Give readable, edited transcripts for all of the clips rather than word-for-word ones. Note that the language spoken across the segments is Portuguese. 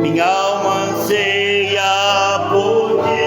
minha alma anseia por ti.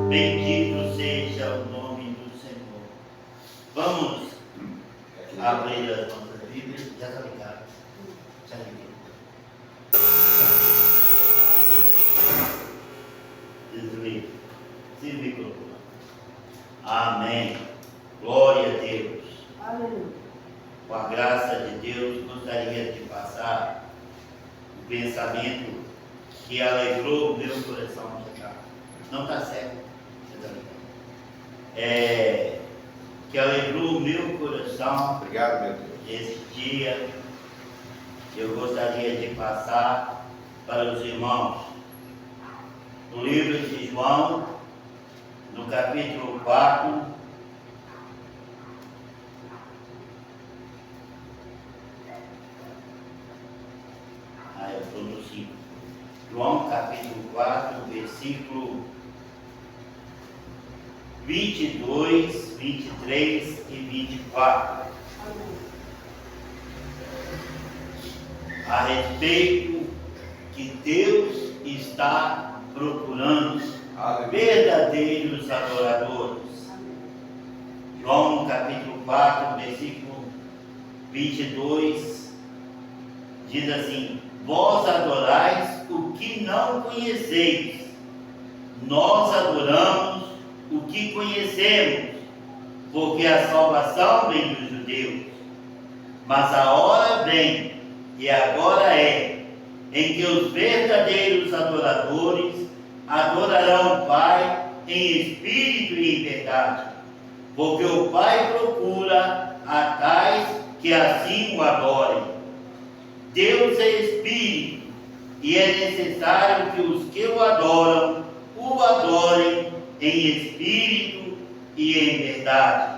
Bendito seja o nome do Senhor. Vamos abrir as nossas Bíblias. Já está ligado? Já liguei. Desliga. Se microfone. Amém. Glória a Deus. Aleluia. Com a graça de Deus, gostaria de passar o pensamento que alegrou o meu coração. Não está certo. Que alegrou o meu coração. Obrigado, meu Deus. Esse dia, eu gostaria de passar para os irmãos. No livro de João, no capítulo 4, eu estou no 5. João, capítulo 4, versículo 22, 23 e 24. A respeito que Deus está procurando verdadeiros adoradores. João capítulo 4, versículo 22 diz assim: vós adorais o que não conheceis, nós adoramos o que conhecemos, porque a salvação vem dos judeus. Mas a hora vem, e agora é, em que os verdadeiros adoradores adorarão o Pai em espírito e em verdade, porque o Pai procura a tais que assim o adorem. Deus é espírito, e é necessário que os que o adorem em espírito e em verdade.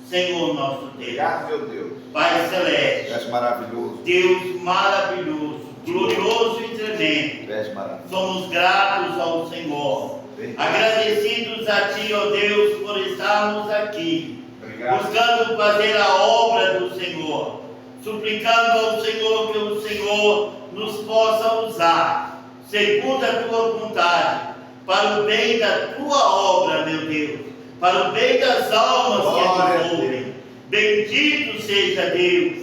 Senhor nosso Deus, Obrigado, meu Deus. Pai celeste, Tu és maravilhoso. Deus maravilhoso, glorioso e tremendo, Tu és maravilhoso. somos gratos ao Senhor, Verdade. agradecidos a Ti, ó Deus, por estarmos aqui, Obrigado. buscando fazer a obra do Senhor, suplicando ao Senhor que o Senhor nos possa usar, segundo a Tua vontade, para o bem da Tua obra, meu Deus, para o bem das almas que aqui ouvem. Bendito seja Deus,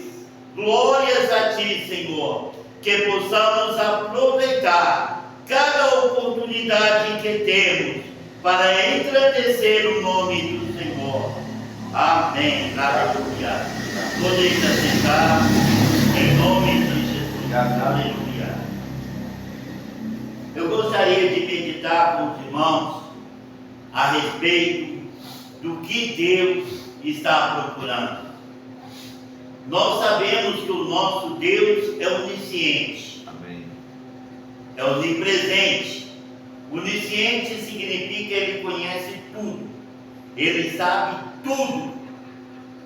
glórias a Ti, Senhor, que possamos aproveitar cada oportunidade que temos para engrandecer o nome do Senhor. Amém. Aleluia. Podeis assentar em nome de Jesus. Aleluia. Eu gostaria de meditar com os irmãos a respeito do que Deus está procurando. Nós sabemos que o nosso Deus é onisciente. Amém. É onipresente. Onisciente significa que Ele conhece tudo. Ele sabe tudo.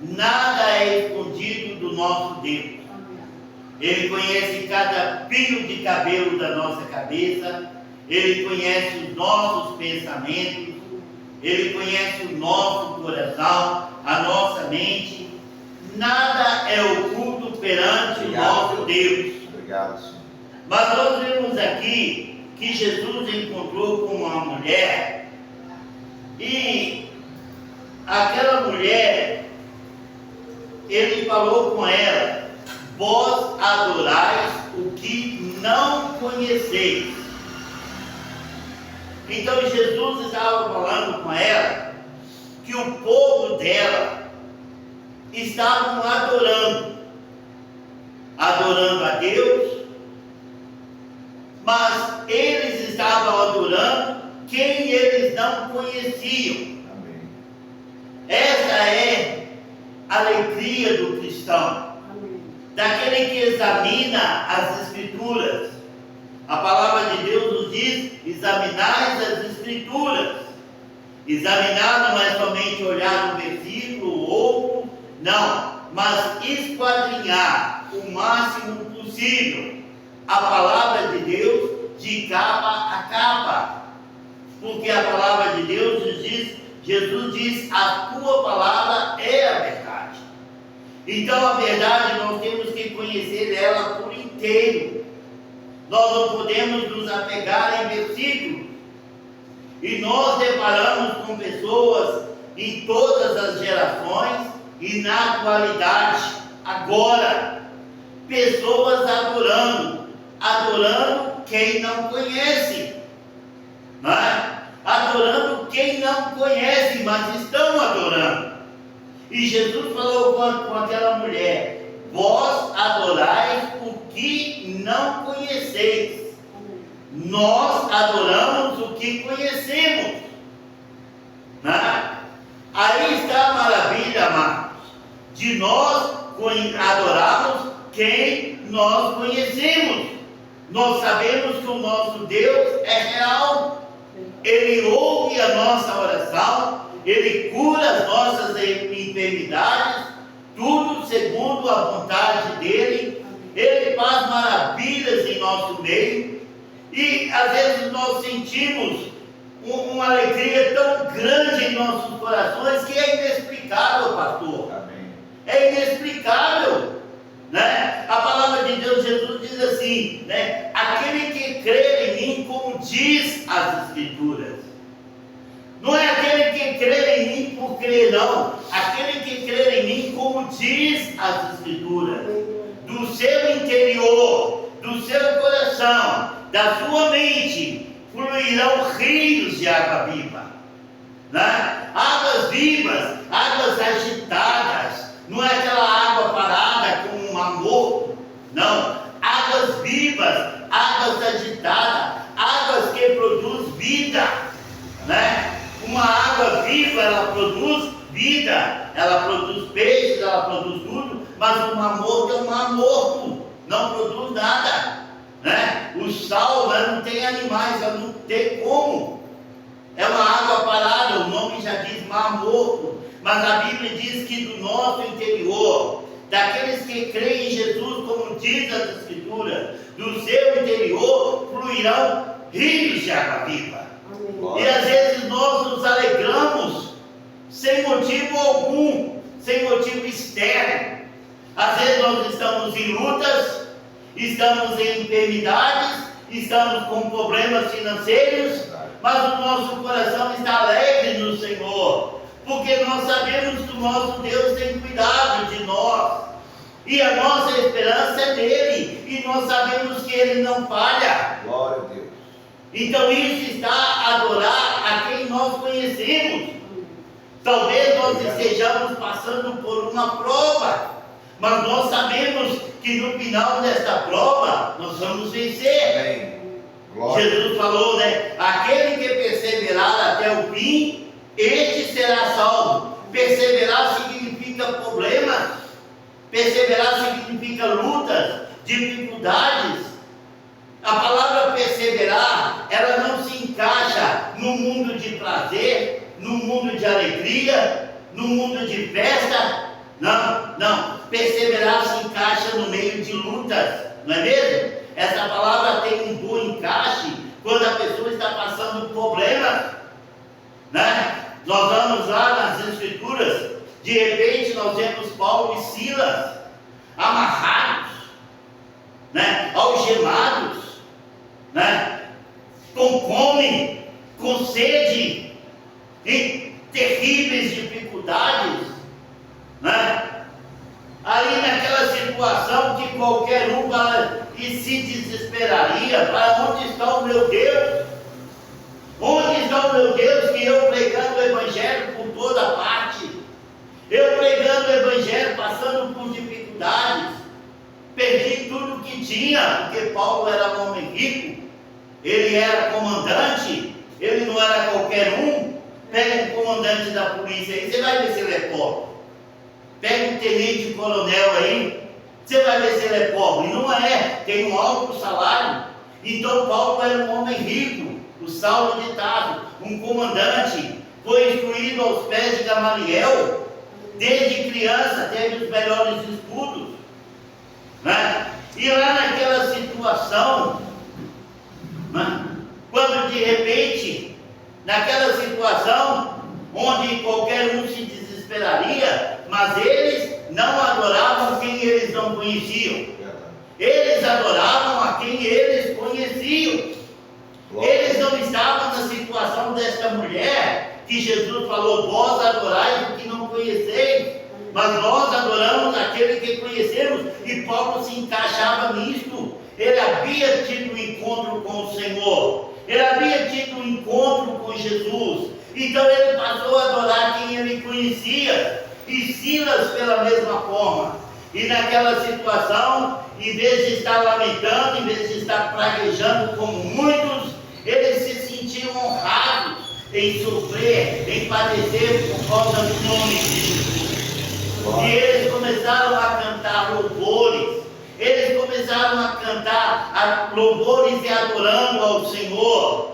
Nada é escondido do nosso Deus. Ele conhece cada fio de cabelo da nossa cabeça. Ele conhece os nossos pensamentos. Ele conhece o nosso coração, a nossa mente. Nada é oculto perante o nosso Deus. Obrigado, Senhor. Mas nós vemos aqui que Jesus encontrou com uma mulher, e aquela mulher, ele falou com ela: vós adorais o que não conheceis. Então Jesus estava falando com ela que o povo dela estavam adorando a Deus, mas eles estavam adorando quem eles não conheciam. Amém. Essa é a alegria do cristão, daquele que examina as Escrituras. A palavra de Deus nos diz: examinai as Escrituras. Examinar não é somente olhar um versículo ou outro, não, mas esquadrinhar o máximo possível a palavra de Deus de capa a capa, porque a palavra de Deus nos diz, Jesus diz: a tua palavra é a verdade. Então a verdade nós temos que conhecer ela por inteiro. Nós não podemos nos apegar em versículos. E nós deparamos com pessoas em todas as gerações e na atualidade, agora, pessoas adorando quem não conhece, não é? Adorando quem não conhece, mas estão adorando. E Jesus falou com aquela mulher: vós adorais o que não conheceis. Nós adoramos o que conhecemos, né? Aí está a maravilha, amados, de nós adorarmos quem nós conhecemos. Nós sabemos que o nosso Deus é real. Ele ouve a nossa oração, Ele cura as nossas enfermidades, tudo segundo a vontade dEle. Ele faz maravilhas em nosso meio. E às vezes nós sentimos uma alegria tão grande em nossos corações que é inexplicável, pastor. Amém. É inexplicável, né? A palavra de Deus, Jesus diz assim, né? Aquele que crê em mim, como diz as Escrituras. Não é aquele que crê em mim por crer, não. Aquele que crê em mim, como diz as Escrituras. Do seu interior, do seu coração, da sua mente, fluirão rios de água viva, né? Águas vivas, águas agitadas. Não é aquela água parada como um mar morto, não. Águas vivas, águas agitadas, águas que produzem vida, né? Uma água viva, ela produz vida, ela produz peixes, ela produz tudo, mas o mar morto é um mar morto, não produz nada, né? O sal, não tem animais, não tem como. É uma água parada, o nome já diz mar morto. Mas a Bíblia diz que do nosso interior, daqueles que creem em Jesus, como diz as Escrituras, do seu interior fluirão rios de água viva. Amém. E às vezes nós nos alegramos sem motivo algum, sem motivo externo. Às vezes nós estamos em lutas, estamos em enfermidades, estamos com problemas financeiros, mas o nosso coração está alegre no Senhor, porque nós sabemos que o nosso Deus tem cuidado de nós, e a nossa esperança é nele, e nós sabemos que ele não falha. Glória a Deus. Então isso está a adorar a quem nós conhecemos. Talvez nós estejamos passando por uma prova, mas nós sabemos que no final desta prova nós vamos vencer. Amém. Jesus falou, né? Aquele que perseverar até o fim, este será salvo. Perseverar significa problemas, perseverar significa lutas, dificuldades. A palavra perseverar, ela não se encaixa no mundo de prazer, no mundo de alegria, no mundo de festa. Não. Perseverar se encaixa no meio de lutas, não é mesmo? Essa palavra tem um bom encaixe quando a pessoa está passando problemas, né? Nós vamos lá nas Escrituras, de repente nós vemos Paulo e Silas amarrados, né? Algemados, né? Com fome, com sede, em terríveis dificuldades, né? Ali naquela situação que qualquer um e se desesperaria: para onde está o meu Deus? Onde está o meu Deus, que eu pregando o Evangelho por toda parte, eu pregando o Evangelho para tinha, porque Paulo era um homem rico, ele era comandante, ele não era qualquer um. Pega um comandante da polícia aí, você vai ver se ele é pobre. Pega um tenente coronel aí, você vai ver se ele é pobre. E não é, tem um alto salário. Então Paulo era um homem rico, o Saulo de Tarso, um comandante, foi instruído aos pés de Gamaliel, desde criança teve os melhores estudos, né? E lá naquela situação, né? Quando de repente, naquela situação, onde qualquer um se desesperaria, mas eles não adoravam quem eles não conheciam. Eles adoravam a quem eles conheciam. Eles não estavam na situação desta mulher que Jesus falou: vós adorais o que não conheceis, mas nós adoramos aquele que conhecemos. E Paulo se encaixava nisto. Ele havia tido um encontro com o Senhor, ele havia tido um encontro com Jesus, então ele passou a adorar quem ele conhecia. E Silas pela mesma forma. E naquela situação, em vez de estar lamentando, em vez de estar praguejando como muitos, eles se sentiam honrados em sofrer, em padecer por causa do nome de Jesus. E eles começaram a cantar louvores, eles começaram a cantar louvores e adorando ao Senhor,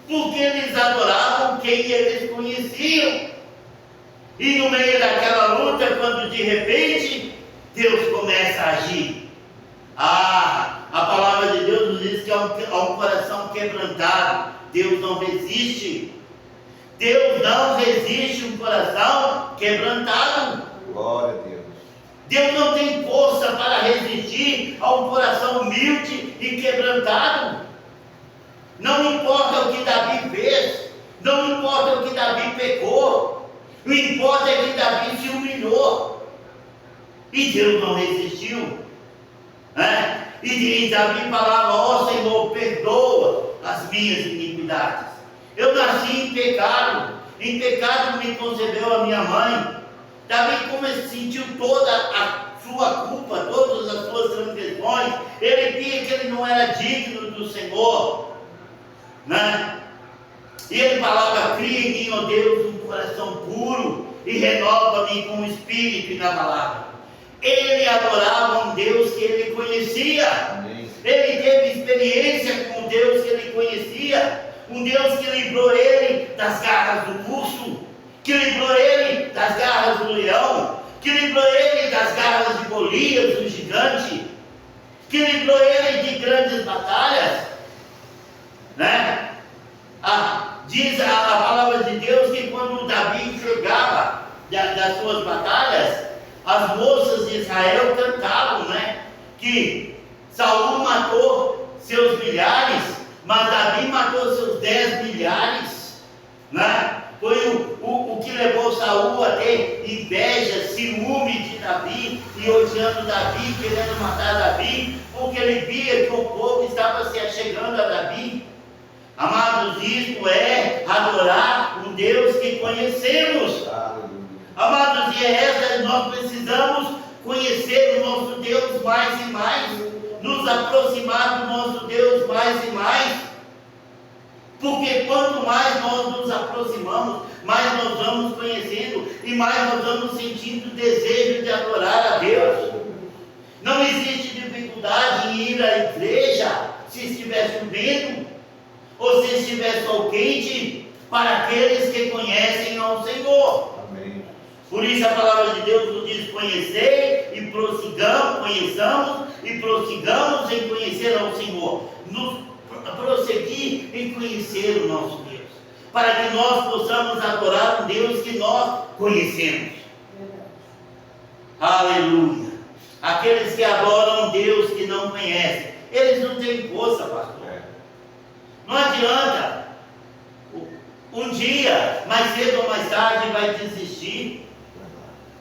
porque eles adoravam quem eles conheciam. E no meio daquela luta, quando de repente Deus começa a agir. A palavra de Deus nos diz que há um coração quebrantado, Deus não resiste. Deus não resiste um coração quebrantado. Glória a Deus. Deus não tem força para resistir a um coração humilde e quebrantado. Não importa o que Davi fez, não importa o que Davi pecou, o que importa é que Davi se humilhou. E Deus não resistiu. Né? E Davi falava: ó Senhor, perdoa as minhas iniquidades. Eu nasci em pecado me concebeu a minha mãe. Davi, como ele sentiu toda a sua culpa, todas as suas transgressões, ele via que ele não era digno do Senhor, né? E ele falava: cria em mim, ó Deus, um coração puro e renova-me com o espírito inabalável. Ele adorava um Deus que ele conhecia. Amém. Ele teve experiência com o Deus que ele conhecia, um Deus que livrou ele das garras do urso, que livrou ele das garras do leão, que livrou ele das garras de Golias, o gigante, que livrou ele de grandes batalhas, né? Diz a palavra de Deus que quando Davi chegava das suas batalhas, as moças de Israel cantavam, né? Que Saul matou seus milhares, mas Davi matou seus 10 milhares, né? Foi o que levou Saul a ter inveja, ciúme de Davi e odiando Davi, querendo matar Davi, porque ele via que o povo estava se achegando a Davi. Amados, isto é adorar um Deus que conhecemos. Amados, e nós precisamos conhecer o nosso Deus mais e mais, nos aproximar do nosso Deus mais e mais, porque quanto mais nós nos aproximamos, mais nós vamos conhecendo e mais nós vamos sentindo o desejo de adorar a Deus. Não existe dificuldade em ir à igreja se estiver chovendo ou se estiver sol quente, para aqueles que conhecem ao Senhor. Amém. Por isso a palavra de Deus nos diz: conhecer e conheçamos e prossigamos em conhecer ao Senhor. Nos prosseguir em conhecer o nosso Deus, para que nós possamos adorar um Deus que nós conhecemos. Aleluia. Aqueles que adoram um Deus que não conhecem, eles não têm força, pastor. Não adianta. Um dia, mais cedo ou mais tarde, vai desistir.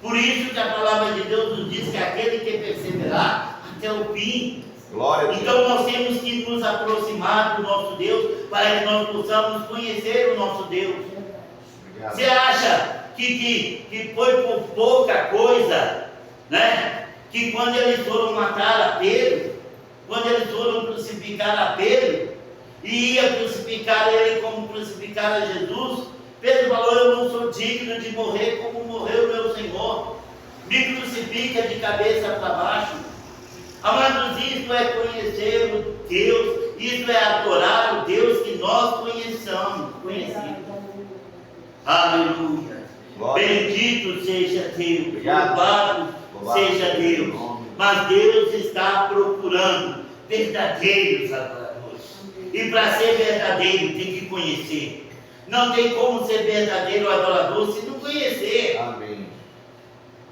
Por isso que a palavra de Deus nos diz que aquele que perseverar até o fim. Glória a Deus. Então nós temos que nos aproximar do nosso Deus, para que nós possamos conhecer o nosso Deus. Obrigado. Você acha que foi por pouca coisa, né? Que quando eles foram matar a Pedro, quando eles foram crucificar a Pedro, e ia crucificar ele como crucificar a Jesus, Pedro falou: eu não sou digno de morrer como morreu meu Senhor, me crucifica de cabeça para baixo. Amados, isto é conhecer o Deus, isto é adorar o Deus que nós conhecemos. Aleluia. Glória. Bendito seja Deus, Obrigado. louvado seja Deus. Mas Deus está procurando verdadeiros adoradores. E para ser verdadeiro tem que conhecer. Não tem como ser verdadeiro adorador se não conhecer. Amém.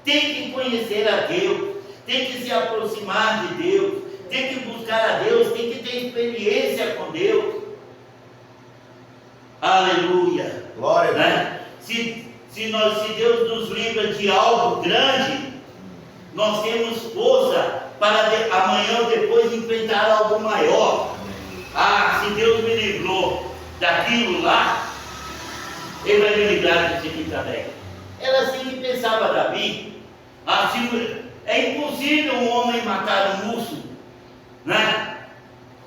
Tem que conhecer a Deus, tem que se aproximar de Deus, tem que buscar a Deus, tem que ter experiência com Deus. Aleluia. Glória a Deus. Né? Se Deus nos livra de algo grande, nós temos força para amanhã ou depois enfrentar algo maior. Ah, se Deus me livrou daquilo lá, Ele vai me livrar disso aqui também. Era assim que pensava Davi. Assim, é impossível um homem matar um urso, né?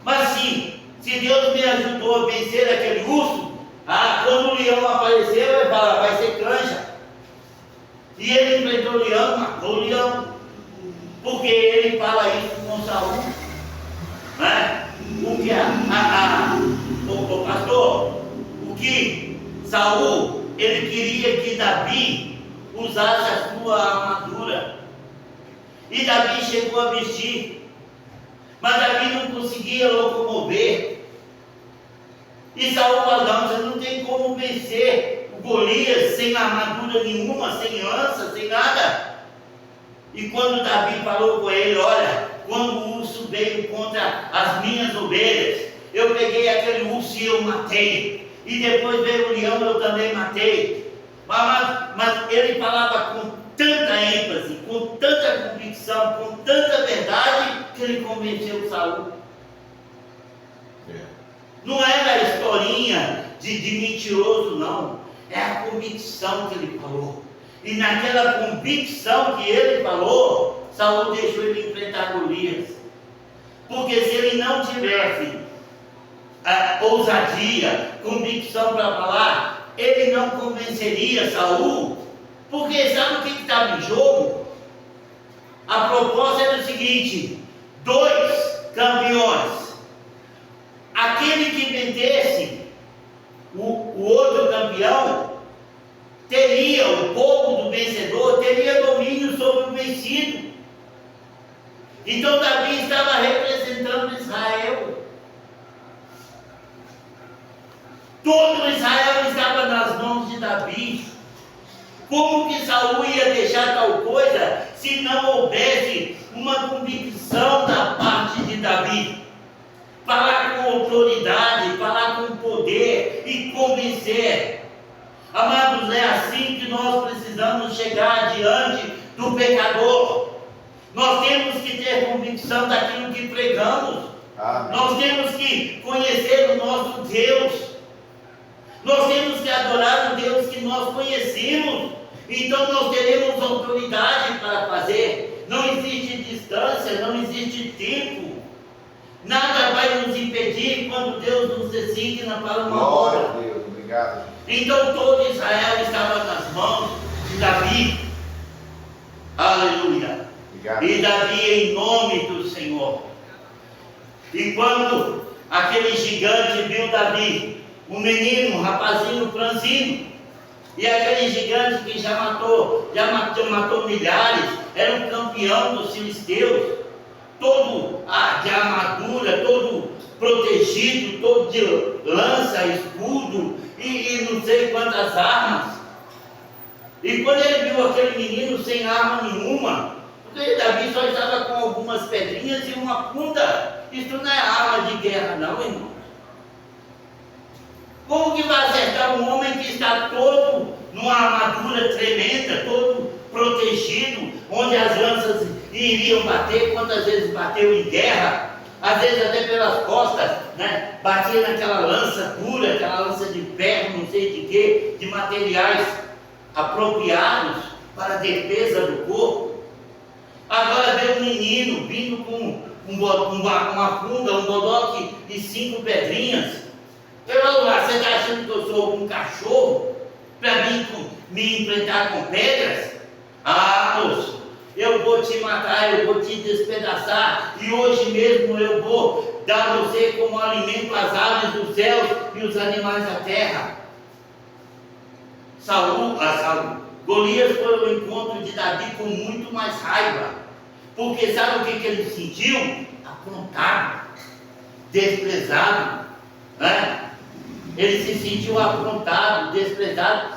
Mas sim, se Deus me ajudou a vencer aquele urso, quando o leão apareceu, ele fala: vai ser canja. E ele enfrentou o leão, matou o leão, porque ele fala isso com Saul, né? Porque o pastor, o que Saul, ele queria que Davi usasse a sua armadura, e Davi chegou a vestir, mas Davi não conseguia locomover. E Saul falou: não, você não tem como vencer o Golias sem armadura nenhuma, sem lança, sem nada. E quando Davi falou com ele: olha, quando o urso veio contra as minhas ovelhas, eu peguei aquele urso e eu matei, e depois veio o leão, eu também matei. Mas ele falava com tanta ênfase, com tanta convicção, com tanta verdade, que ele convenceu Saul. Não era a historinha de mentiroso, não. É a convicção que ele falou. E naquela convicção que ele falou, Saul deixou ele enfrentar Golias. Porque se ele não tivesse ousadia, convicção para falar, ele não convenceria Saul. Porque sabe o que estava em jogo? A proposta era o seguinte: 2 campeões. Aquele que vendesse o outro campeão, teria, o povo do vencedor teria domínio sobre o vencido. Então Davi estava representando Israel. Todo Israel estava nas mãos de Davi. Como que Saul ia deixar tal coisa se não houvesse uma convicção da parte de Davi? Falar com autoridade, falar com poder e convencer. Amados, é assim que nós precisamos chegar diante do pecador. Nós temos que ter convicção daquilo que pregamos. Amém. Nós temos que conhecer o nosso Deus. Nós temos que adorar o Deus que nós conhecemos. Então nós teremos autoridade para fazer. Não existe distância, não existe tempo. Nada vai nos impedir quando Deus nos designa para uma Glória obra. a Deus. Obrigado. Então todo Israel estava nas mãos de Davi. Aleluia. Obrigado. E Davi em nome do Senhor. E quando aquele gigante viu Davi, um menino, um rapazinho franzino, e aquele gigante que já matou milhares, era um campeão dos filisteus, todo de armadura, todo protegido, todo de lança, escudo e não sei quantas armas. E quando ele viu aquele menino sem arma nenhuma, porque Davi só estava com algumas pedrinhas e uma funda, isso não é arma de guerra não, irmão. Como que vai acertar um homem que está todo numa armadura tremenda, todo protegido, onde as lanças iriam bater? Quantas vezes bateu em guerra? Às vezes até pelas costas, né? Batia naquela lança dura, aquela lança de ferro, não sei de quê, de materiais apropriados para a defesa do corpo. Agora vê um menino vindo com uma funda, um bodoque e 5 pedrinhas. Você está achando que eu sou algum cachorro para me enfrentar com pedras? Ah, moço, eu vou te matar, eu vou te despedaçar, e hoje mesmo eu vou dar você como alimento às aves dos céus e os animais da terra. Golias foi ao encontro de Davi com muito mais raiva, porque sabe o que ele sentiu? Afrontado, desprezado, né? Ele se sentiu afrontado, desprezado.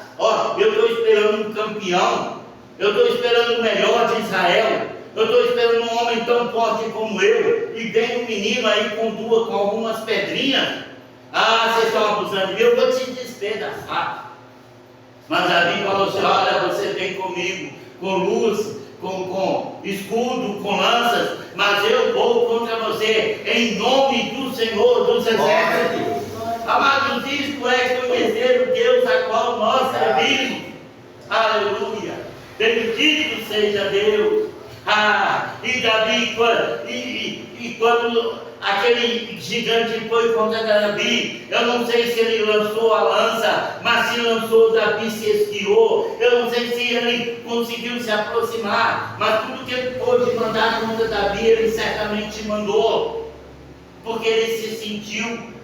Eu estou esperando um campeão, eu estou esperando o melhor de Israel, eu estou esperando um homem tão forte como eu, e vem um menino aí com algumas pedrinhas. Vocês estão abusando de mim, eu vou te despedaçar. Mas Davi falou assim: olha, você vem comigo com luz, com escudo, com lanças, mas eu vou contra você em nome do Senhor dos Exércitos. Amados, isto é conhecer o Deus a qual nós servimos. Aleluia! Bendito seja Deus. E Davi, quando aquele gigante foi contra Davi, eu não sei se ele lançou a lança, mas se lançou, Davi se esquiou. Eu não sei se ele conseguiu se aproximar, mas tudo que ele pôde mandar contra Davi, ele certamente mandou, porque ele se sentiu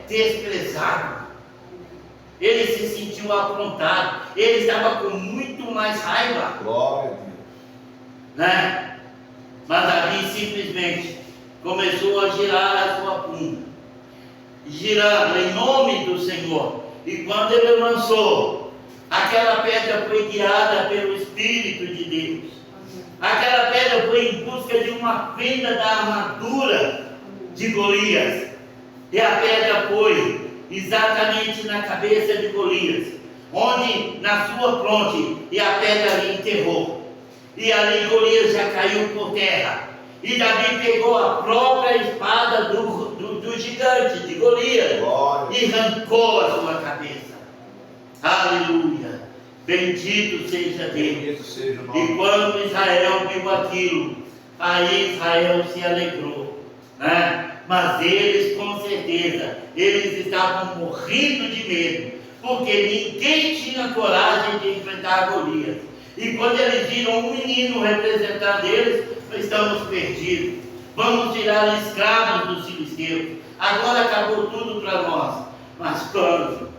desprezado, ele se sentiu afrontado, ele estava com muito mais raiva. Glória a Deus. Né? Mas Davi simplesmente começou a girar a sua funda, girando em nome do Senhor. E quando ele lançou, aquela pedra foi guiada pelo Espírito de Deus. Aquela pedra foi em busca de uma fenda da armadura de Golias, e a pedra foi exatamente na cabeça de Golias, onde na sua fronte, e a pedra ali enterrou. E ali Golias já caiu por terra. E Davi pegou a própria espada do gigante, de Golias, e arrancou a sua cabeça. Aleluia! Bendito seja Deus. E quando Israel viu aquilo, aí Israel se alegrou, né? Mas eles, com certeza, eles estavam morrendo de medo, porque ninguém tinha coragem de enfrentar Golias. E quando eles viram um menino representando eles, estamos perdidos, vamos virar escravos dos filisteus, agora acabou tudo para nós. Mas quando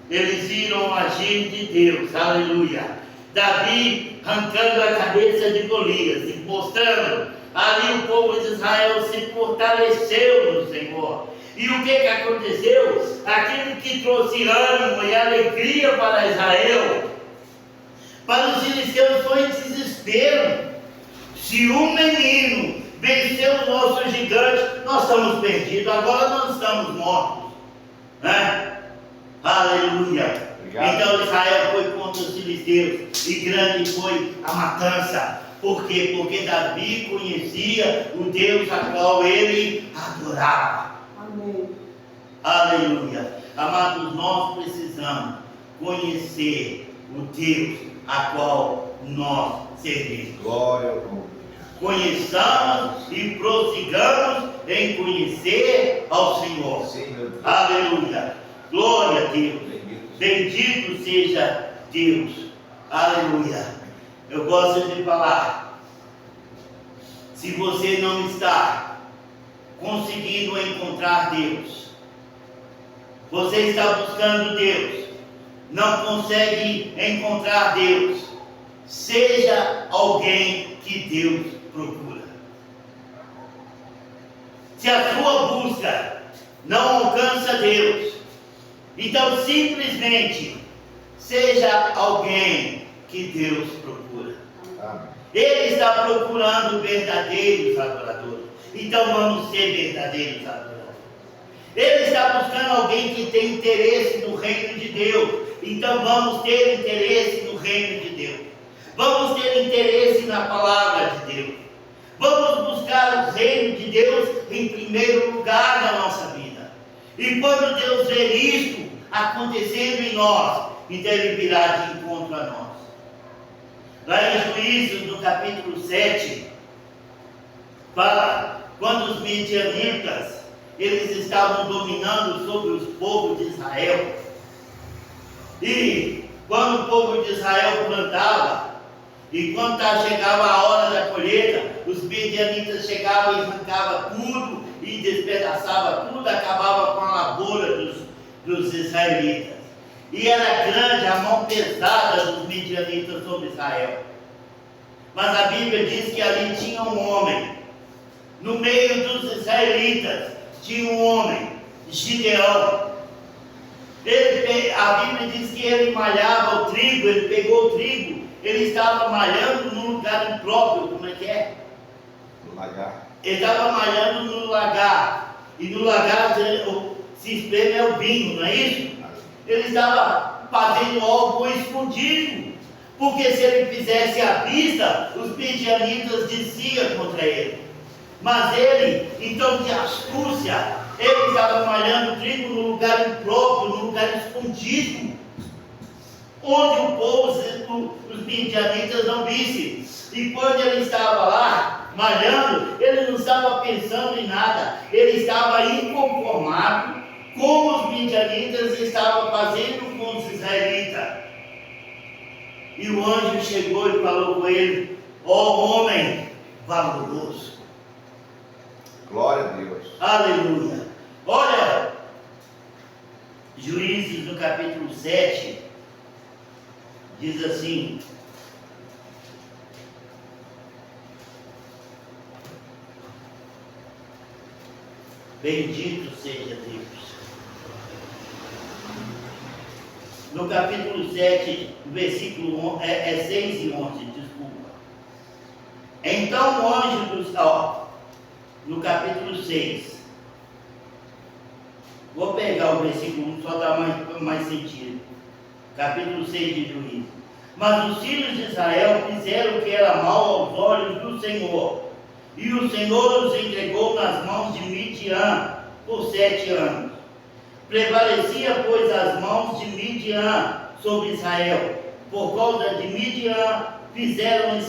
eles viram o agir de Deus, aleluia, Davi arrancando a cabeça de Golias e mostrando, ali o povo de Israel se fortaleceu no Senhor. E o que aconteceu? Aquilo que trouxe ânimo e alegria para Israel, para os filisteus foi desespero. Se um menino venceu o nosso gigante, nós estamos perdidos, agora nós estamos mortos, né? Aleluia! Obrigado. Então Israel foi contra os filisteus, e grande foi a matança. Por quê? Porque Davi conhecia o Deus a qual ele adorava. Amém. Aleluia! Amados, nós precisamos conhecer o Deus a qual nós servimos. Glória a Deus. Conheçamos e prossigamos em conhecer ao Senhor. Sim, aleluia! Glória a Deus. Bendito seja Deus. Aleluia! Eu gosto de falar, se você não está conseguindo encontrar Deus, você está buscando Deus, não consegue encontrar Deus, seja alguém que Deus procura. Se a sua busca não alcança Deus, então simplesmente seja alguém que Deus procura. Ele está procurando verdadeiros adoradores. Então vamos ser verdadeiros adoradores. Ele está buscando alguém que tem interesse no reino de Deus. Então vamos ter interesse no reino de Deus. Vamos ter interesse na palavra de Deus. Vamos buscar o reino de Deus em primeiro lugar na nossa vida. E quando Deus ver isto acontecendo em nós, então Ele virá de encontro a nós. Lá em Juízes, no capítulo 7, fala quando os midianitas eles estavam dominando sobre os povos de Israel. E quando o povo de Israel plantava, e quando chegava a hora da colheita, os midianitas chegavam e arrancavam tudo e despedaçavam tudo, acabava com a lavoura dos israelitas. E era grande a mão pesada dos midianitas sobre Israel. Mas a Bíblia diz que ali tinha um homem, no meio dos israelitas, tinha um homem, Gideão. A Bíblia diz que ele malhava o trigo, ele pegou o trigo, ele estava malhando num lugar impróprio, como é que é? No lagar. Ele estava malhando no lagar, e no lagar se espreme é o vinho, não é isso? Ele estava fazendo algo escondido, porque se ele fizesse à vista, os midianitas desciam contra ele. Mas ele, então de astúcia, ele estava malhando trigo no lugar impróprio, no lugar escondido, onde o povo, os midianitas não vissem. E quando ele estava lá, malhando, ele não estava pensando em nada, ele estava inconformado como os midianitas estavam fazendo com os israelitas. E o anjo chegou e falou com ele: ó homem valoroso. Glória a Deus. Aleluia. Olha, Juízes no capítulo 7, diz assim: bendito seja Deus. No capítulo 7, versículo 6 e 11, desculpa. Então o anjo dos... no capítulo 6, vou pegar o versículo 1, só dar mais sentido. Capítulo 6 de Juízes. Mas os filhos de Israel fizeram o que era mal aos olhos do Senhor, e o Senhor os entregou nas mãos de Midian por 7 anos. Prevalecia, pois, as mãos de Midian sobre Israel. Por causa de Midian fizeram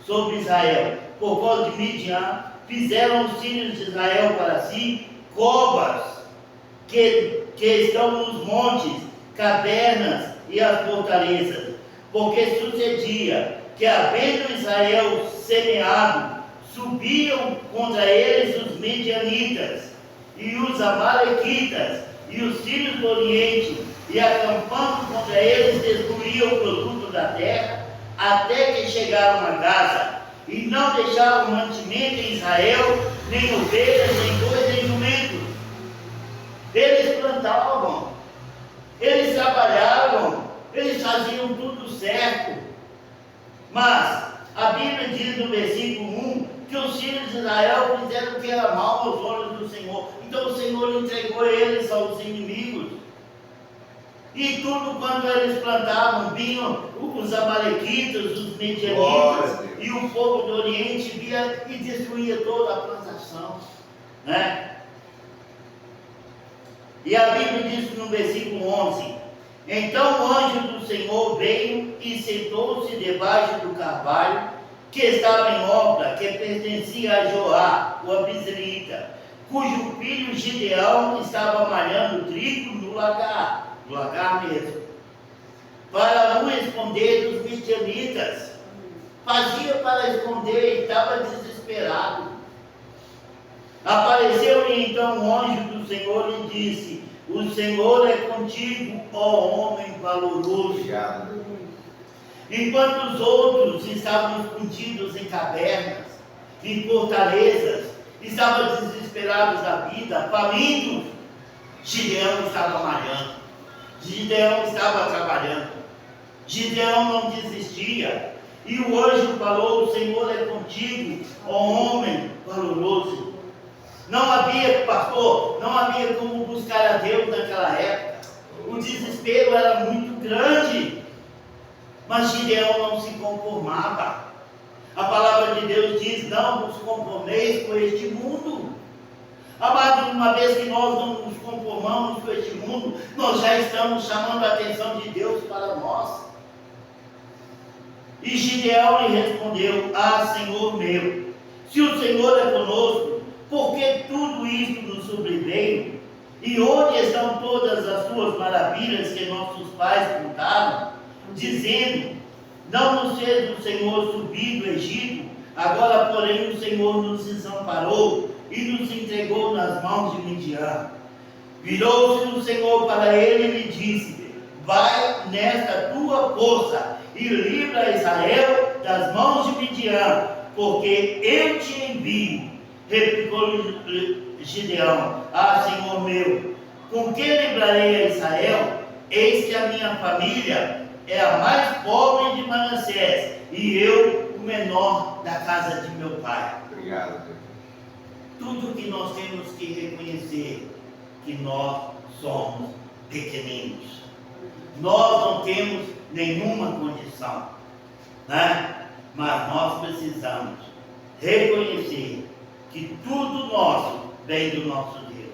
sobre Israel. Por causa de Midian fizeram os filhos de Israel para si covas que estão nos montes, cavernas e as fortalezas. Porque sucedia que, havendo Israel semeado, subiam contra eles os midianitas e os amalequitas e os filhos do Oriente, e acampando contra eles destruíam o produto da terra, até que chegaram a Gaza, e não deixaram mantimento em Israel, nem ovelhas, nem bois, nem jumentos. Eles plantavam, eles trabalhavam, eles faziam tudo certo. Mas a Bíblia diz no versículo 1 que os filhos de Israel fizeram o que era mal aos olhos do Senhor. Então o Senhor entregou eles aos inimigos. E tudo quando eles plantavam, vinham os amalequitas, os midianitas e o povo do Oriente via e destruía toda a plantação, né? E a Bíblia diz no versículo 11: então o anjo do Senhor veio e sentou-se debaixo do carvalho que estava em obra, que pertencia a Joá, o abizrita, cujo filho Gideão estava malhando trigo no lagar mesmo, para o esconder dos midianitas. Fazia para esconder e estava desesperado. Apareceu-lhe então o anjo do Senhor e disse: o Senhor é contigo, ó homem valoroso. Enquanto os outros estavam escondidos em cavernas, em fortalezas, estavam desesperados da vida, famintos, Gideão estava malhando, Gideão estava trabalhando, Gideão não desistia. E o anjo falou: o Senhor é contigo, ó homem valoroso. Não havia, pastor, não havia como buscar a Deus naquela época. O desespero era muito grande. Mas Gideão não se conformava. A palavra de Deus diz: não vos conformeis com este mundo. Amado, uma vez que nós não nos conformamos com este mundo, nós já estamos chamando a atenção de Deus para nós. E Gideão lhe respondeu: Ah, Senhor meu, se o Senhor é conosco, por que tudo isto nos sobreveio? E onde estão todas as suas maravilhas que nossos pais contaram, dizendo: Não nos fez o Senhor subir do Egito? Agora, porém, o Senhor nos desamparou e nos entregou nas mãos de Midian. Virou-se o Senhor para ele e lhe disse: Vai nesta tua força e livra Israel das mãos de Midian, porque eu te envio. Replicou-lhe Gideão: Ah, Senhor meu, com que livrarei a Israel? Eis que a minha família é a mais pobre de Manassés, e eu o menor da casa de meu pai. Obrigado, Deus. Tudo que nós temos que reconhecer, que nós somos pequeninos. Nós não temos nenhuma condição, né? Mas nós precisamos reconhecer que tudo nosso vem do nosso Deus.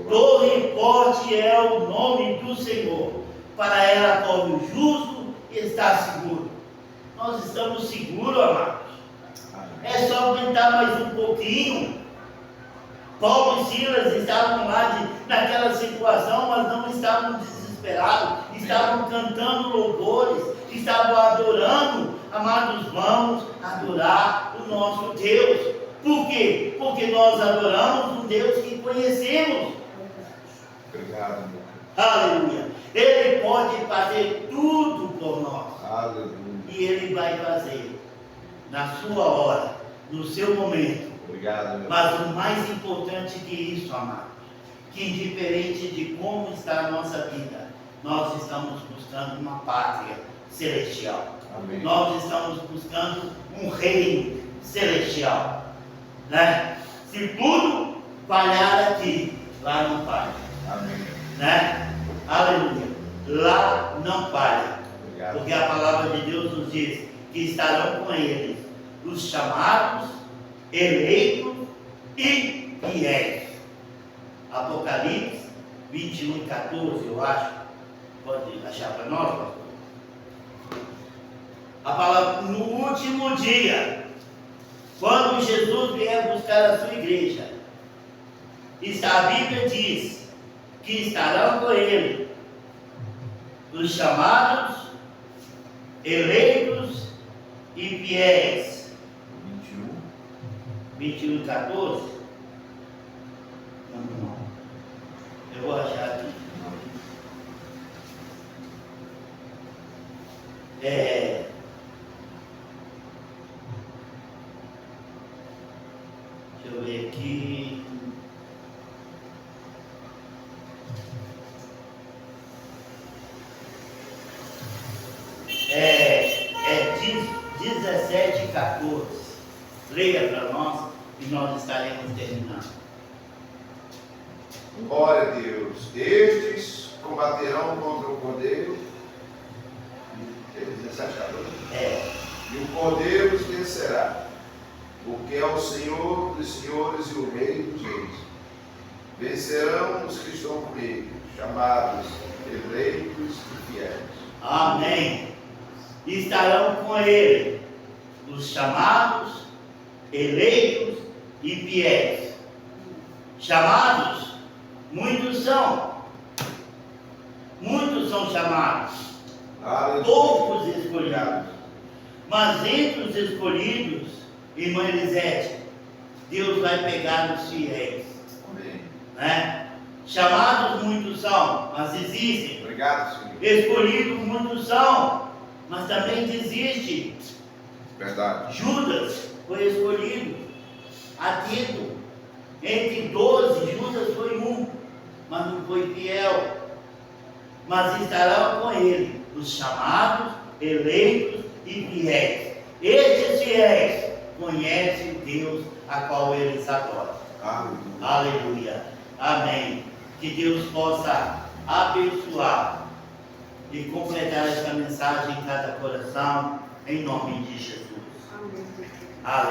Torre e forte é o nome do Senhor, para ela corre o justo e está seguro. Nós estamos seguros, amados. É só aguentar mais um pouquinho. Paulo e Silas estavam lá naquela situação, mas não estavam desesperados, estavam cantando louvores, estavam adorando. Amados, vamos adorar o nosso Deus. Por quê? Porque nós adoramos um Deus que conhecemos. Obrigado, meu. Aleluia. Ele pode fazer tudo por nós. Aleluia. E Ele vai fazer na sua hora, no seu momento. Obrigado, meu. Mas o mais importante que isso, amados, que indiferente de como está a nossa vida, nós estamos buscando uma pátria celestial. Amém. Nós estamos buscando um reino celestial, né? Se tudo falhar aqui, lá não falha, Amém. né? Aleluia. Lá não falha. Obrigado. Porque a palavra de Deus nos diz que estarão com eles os chamados, eleitos e fiéis. Apocalipse 21:14, eu acho. Pode achar para nós, pastor? A palavra, no último dia, quando Jesus vier buscar a sua igreja, a Bíblia diz que estarão com ele os chamados, eleitos e fiéis. 21:14. Não. Eu vou achar aqui. Deixa eu ver aqui. É 17:14. Leia para nós e nós estaremos terminando. Glória a Deus. Estes combaterão contra o Cordeiro. 17:14. E o Cordeiro os vencerá, porque é o Senhor dos senhores e o Rei dos reis. Vencerão os que estão com ele, chamados, eleitos e fiéis. Amém. Estarão com ele os chamados, eleitos e fiéis. Chamados, muitos são chamados, Aleluia. poucos escolhidos. Mas entre os escolhidos, irmã Elisete, Deus vai pegar os fiéis, Amém. né? Chamados muitos são, mas existem. Obrigado, Senhor. Escolhidos muitos são, mas também desiste. Verdade. Judas foi escolhido a Tito. Entre 12, Judas foi um, mas não foi fiel. Mas estarão com ele os chamados, eleitos e fiéis. Estes fiéis conhecem o Deus a qual eles adoram. Aleluia. Aleluia. Amém. Que Deus possa abençoar e completar esta mensagem em cada coração, em nome de Jesus. Amém.